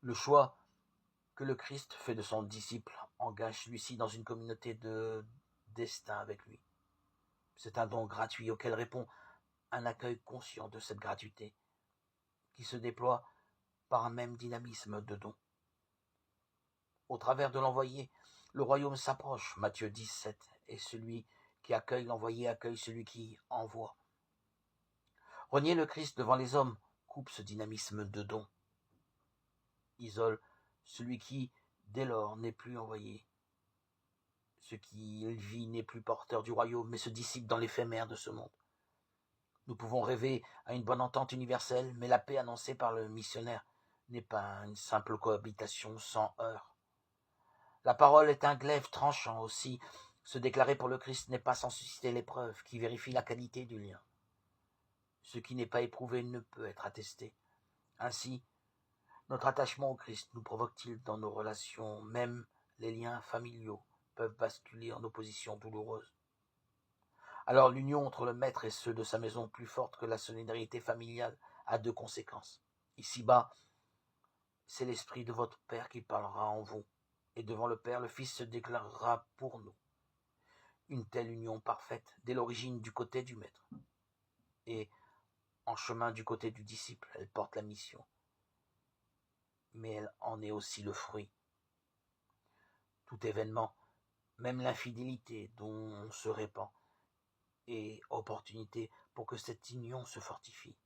Le choix que le Christ fait de son disciple engage celui-ci dans une communauté de destin avec lui. C'est un don gratuit auquel répond un accueil conscient de cette gratuité, qui se déploie par un même dynamisme de don. Au travers de l'envoyé, le royaume s'approche, Matthieu 17, et celui qui accueille l'envoyé accueille celui qui envoie. Renier le Christ devant les hommes coupe ce dynamisme de don, isole celui qui, dès lors, n'est plus envoyé. Ce qu'il vit n'est plus porteur du royaume, mais se dissipe dans l'éphémère de ce monde. Nous pouvons rêver à une bonne entente universelle, mais la paix annoncée par le missionnaire n'est pas une simple cohabitation sans heurts. La parole est un glaive tranchant aussi. Se déclarer pour le Christ n'est pas sans susciter l'épreuve qui vérifie la qualité du lien. Ce qui n'est pas éprouvé ne peut être attesté. Ainsi, notre attachement au Christ nous provoque-t-il dans nos relations, même les liens familiaux peuvent basculer en opposition douloureuse. Alors l'union entre le maître et ceux de sa maison, plus forte que la solidarité familiale, a deux conséquences. Ici-bas, c'est l'esprit de votre Père qui parlera en vous, et devant le Père, le Fils se déclarera pour nous. Une telle union parfaite, dès l'origine du côté du maître, et en chemin du côté du disciple, elle porte la mission, mais elle en est aussi le fruit. Tout événement, même l'infidélité dont on se répand, est opportunité pour que cette union se fortifie.